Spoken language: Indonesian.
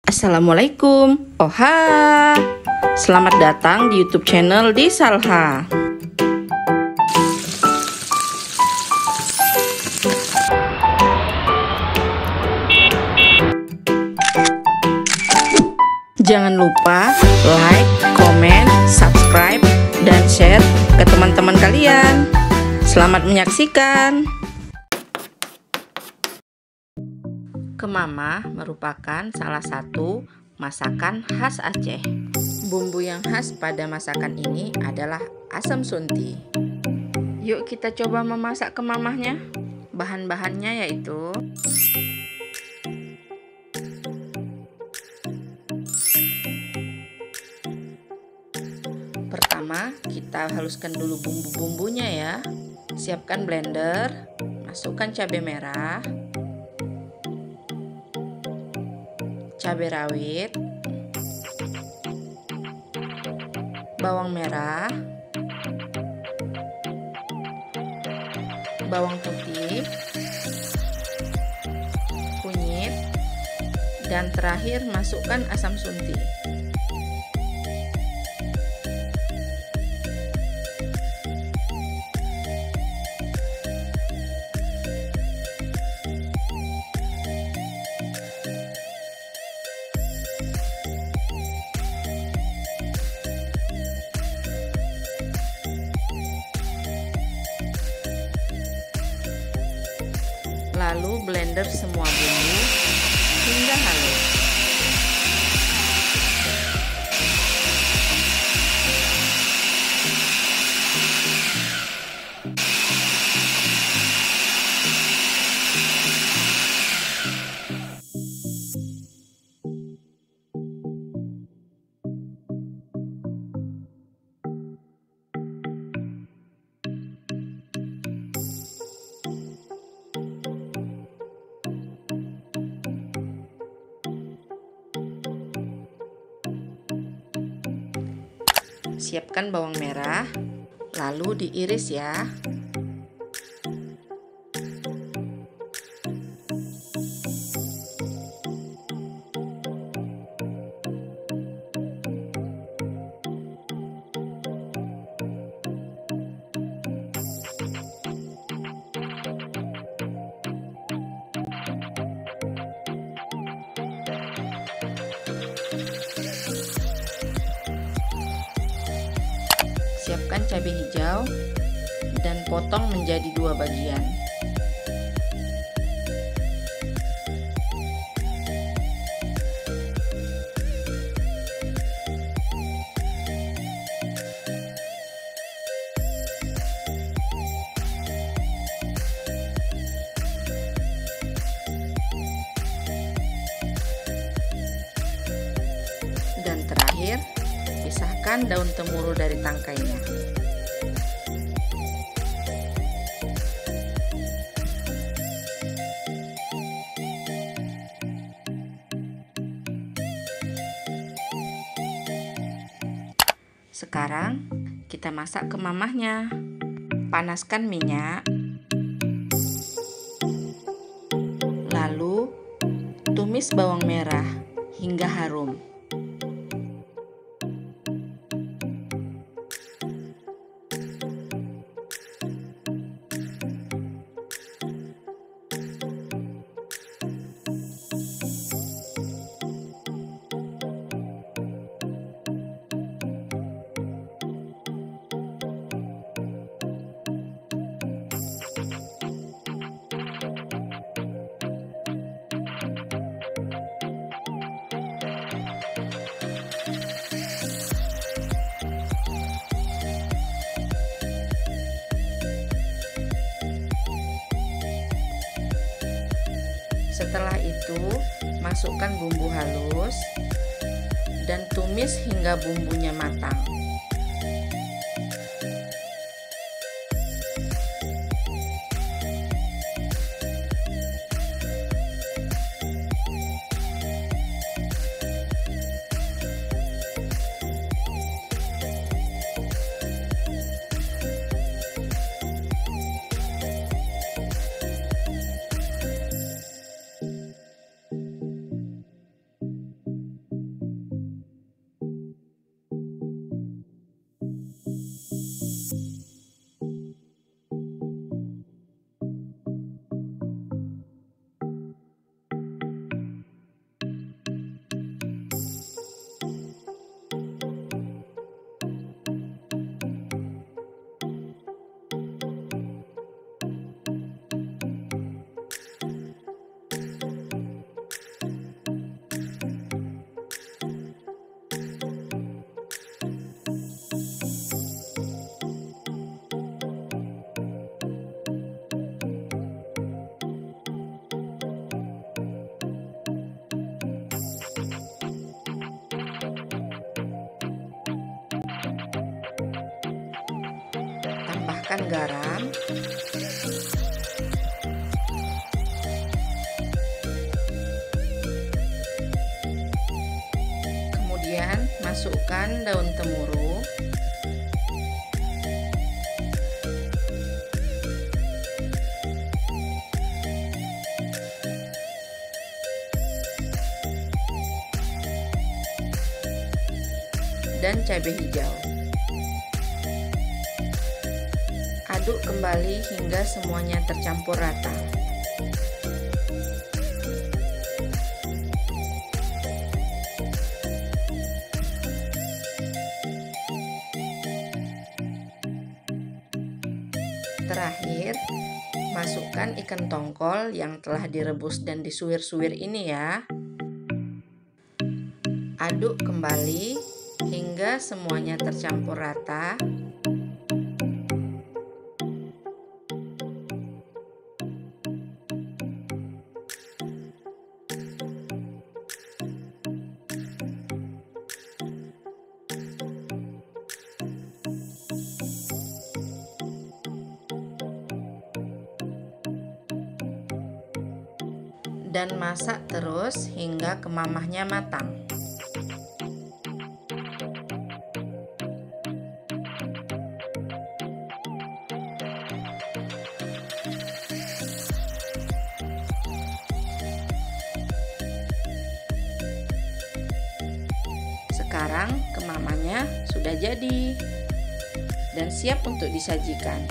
Assalamualaikum. Oha. Selamat datang di YouTube channel di Salha. Jangan lupa like, komen, subscribe, dan share ke teman-teman kalian. Selamat menyaksikan. Kemamah merupakan salah satu masakan khas Aceh. Bumbu yang khas pada masakan ini adalah asam sunti. Yuk kita coba memasak kemamahnya. Bahan-bahannya yaitu pertama, kita haluskan dulu bumbu-bumbunya ya. Siapkan blender, masukkan cabai merah, cabai rawit, bawang merah, bawang putih, kunyit, dan terakhir masukkan asam sunti. Lalu blender semua bumbu hingga halus. Siapkan bawang merah, lalu diiris ya. Siapkan cabai hijau dan potong menjadi 2 bagian. Dan terakhir, pisahkan daun temuru dari tangkainya. Sekarang kita masak kemamahnya. Panaskan minyak, lalu tumis bawang merah hingga harum. Setelah itu, masukkan bumbu halus dan tumis hingga bumbunya matang. tambahkan garam, kemudian masukkan daun temuru, dan cabai hijau. Aduk kembali hingga semuanya tercampur rata. Terakhir, masukkan ikan tongkol yang telah direbus dan disuir-suir ini ya. Aduk kembali hingga semuanya tercampur rata. Dan masak terus hingga kemamahnya matang. Sekarang kemamahnya sudah jadi dan siap untuk disajikan.